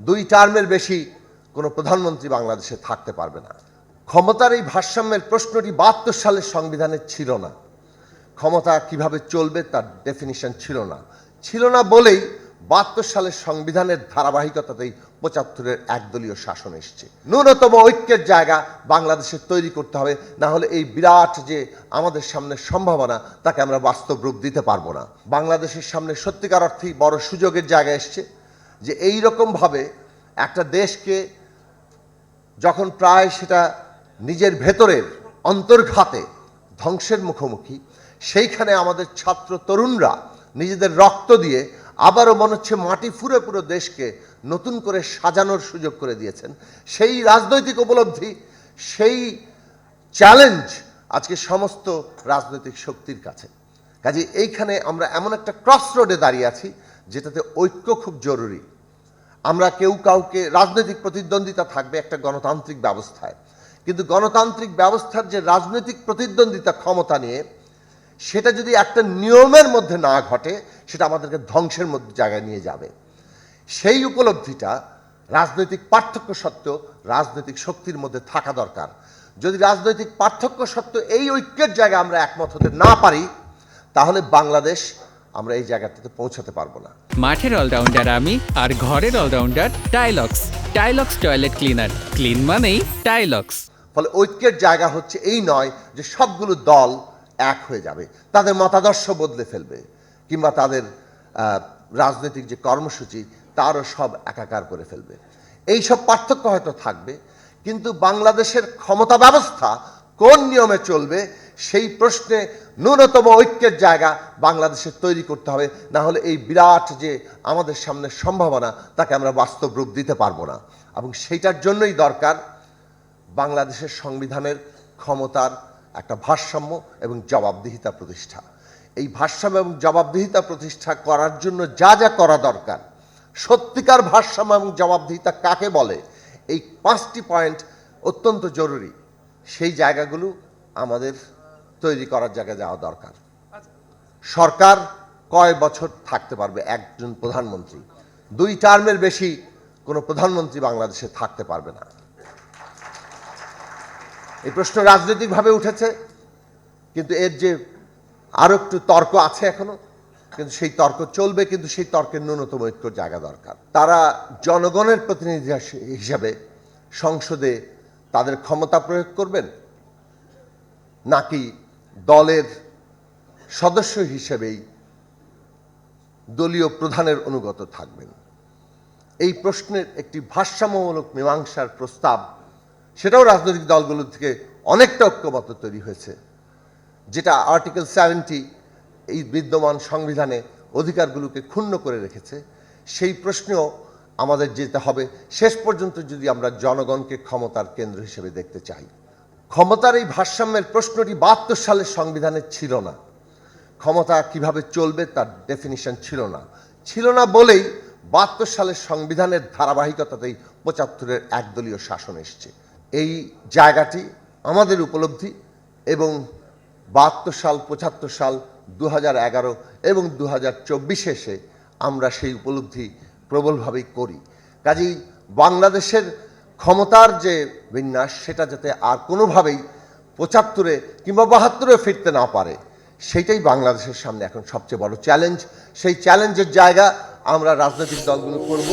দুই টার্মের বেশি কোনো প্রধানমন্ত্রী বাংলাদেশে থাকতে পারবে না। ক্ষমতার এই ভারসাম্যের প্রশ্নটি ৭২ সালের সংবিধানে ছিল না। ক্ষমতা কিভাবে চলবে তার ডেফিনিশন ছিল না বলেই ৭২ সালের সংবিধানের ধারাবাহিকতাতেই ৭৫-এর একদলীয় শাসন এসছে। ন্যূনতম ঐক্যের জায়গা বাংলাদেশে তৈরি করতে হবে, না হলে এই বিরাট যে আমাদের সামনে সম্ভাবনা তাকে আমরা বাস্তব রূপ দিতে পারবো না। বাংলাদেশের সামনে সত্যিকার অর্থেই বড় সুযোগের জায়গা এসছে যে এই রকমভাবে একটা দেশকে যখন প্রায় সেটা নিজের ভেতরের অন্তর্ঘাতে ধ্বংসের মুখোমুখি, সেইখানে আমাদের ছাত্র তরুণরা নিজেদের রক্ত দিয়ে আবারও মনে হচ্ছে মাটি ফুঁড়ে পুরো দেশকে নতুন করে সাজানোর সুযোগ করে দিয়েছেন। সেই রাজনৈতিক উপলব্ধি, সেই চ্যালেঞ্জ আজকে সমস্ত রাজনৈতিক শক্তির কাছে। কাজে এইখানে আমরা এমন একটা ক্রস রোডে দাঁড়িয়ে আছি যেটাতে ঐক্য খুব জরুরি। আমরা কেউ কাউকে, রাজনৈতিক প্রতিদ্বন্দ্বিতা থাকবে একটা গণতান্ত্রিক ব্যবস্থায়, কিন্তু গণতান্ত্রিক ব্যবস্থার যে রাজনৈতিক প্রতিদ্বন্দ্বিতা ক্ষমতা নিয়ে, সেটা যদি একটা নিয়মের মধ্যে না ঘটে সেটা আমাদেরকে ধ্বংসের মধ্যে জায়গায় নিয়ে যাবে। সেই উপলব্ধিটা রাজনৈতিক পার্থক্য সত্ত্বেও রাজনৈতিক শক্তির মধ্যে থাকা দরকার। যদি রাজনৈতিক পার্থক্য সত্ত্বেও এই ঐক্যের জায়গায় আমরা একমত হতে না পারি, তাহলে বাংলাদেশ আমরা এই জায়গাটাতে পৌঁছাতে পারবো না। মাঠের অলরাউন্ডার আমি, আর ঘরের all-rounder Tylox. Tylox toilet cleaner, clean মানেই টাইলক্স। ফলে ঐক্যের জায়গা হচ্ছে এই নয় যে সবগুলো দল এক হয়ে যাবে, তাদের মতাদর্শ বদলে ফেলবে, কিংবা তাদের রাজনৈতিক যে কর্মসূচি তারও সব একাকার করে ফেলবে। এই সব পার্থক্য হয়তো থাকবে, কিন্তু বাংলাদেশের ক্ষমতা ব্যবস্থা কোন নিয়মে চলবে সেই প্রশ্নে ন্যূনতম ঐক্যের জায়গা বাংলাদেশের তৈরি করতে হবে, না হলে এই বিরাট যে আমাদের সামনে সম্ভাবনা তাকে আমরা বাস্তব রূপ দিতে পারবো না। এবং সেইটার জন্যই দরকার বাংলাদেশের সংবিধানের ক্ষমতার একটা ভারসাম্য এবং জবাবদিহিতা প্রতিষ্ঠা। এই ভারসাম্য এবং জবাবদিহিতা প্রতিষ্ঠা করার জন্য যা যা করা দরকার, সত্যিকার ভারসাম্য এবং জবাবদিহিতা কাকে বলে, এই 5টি পয়েন্ট অত্যন্ত জরুরি। সেই জায়গাগুলো আমাদের তৈরি করার জায়গায় যাওয়া দরকার। সরকার কয় বছর থাকতে পারবে একজন প্রধানমন্ত্রী? 2 টার্মের বেশি কোনো প্রধানমন্ত্রী বাংলাদেশে থাকতে পারবে না। এই প্রশ্ন রাজনৈতিকভাবে উঠেছে, কিন্তু এর যে আরো একটু তর্ক আছে এখনো, কিন্তু সেই তর্ক চলবে, কিন্তু সেই তর্কের ন্যূনতম ঐক্যর জায়গা দরকার। তারা জনগণের প্রতিনিধি হিসাবে সংসদে তাদের ক্ষমতা প্রয়োগ করবেন, নাকি দলের সদস্য হিসেবেই দলীয় প্রধানের অনুগত থাকবেন? এই প্রশ্নের একটি ভারসাম্যমূলক মীমাংসার প্রস্তাব, সেটাও রাজনৈতিক দলগুলো থেকে অনেকটা ঐক্যমত্য তৈরি হয়েছে, যেটা আর্টিকেল 70 এই বিদ্যমান সংবিধানে অধিকারগুলোকে ক্ষুণ্ণ করে রেখেছে। সেই প্রশ্নেও আমাদের যেতে হবে শেষ পর্যন্ত, যদি আমরা জনগণকে ক্ষমতার কেন্দ্র হিসেবে দেখতে চাই। ক্ষমতার এই ভারসাম্যের প্রশ্নটি ৭২ সালের সংবিধানে ছিল না। ক্ষমতা কিভাবে চলবে তার ডেফিনিশন ছিল না বলেই ৭২ সালের সংবিধানের ধারাবাহিকতাতেই ৭৫-এর একদলীয় শাসন এসছে। এই জায়গাটি আমাদের উপলব্ধি, এবং ৭২ সাল, ৭৫ সাল, ২০১১ এবং ২০24 এসে আমরা সেই উপলব্ধি প্রবলভাবেই করি। কাজেই বাংলাদেশের ক্ষমতার যে বিন্যাস, সেটা যাতে আর কোনোভাবেই ৭৫-এ কিংবা ৭২-এ ফিরতে না পারে, সেইটাই বাংলাদেশের সামনে এখন সবচেয়ে বড় চ্যালেঞ্জ। সেই চ্যালেঞ্জের জায়গা আমরা রাজনৈতিক দলগুলো করব।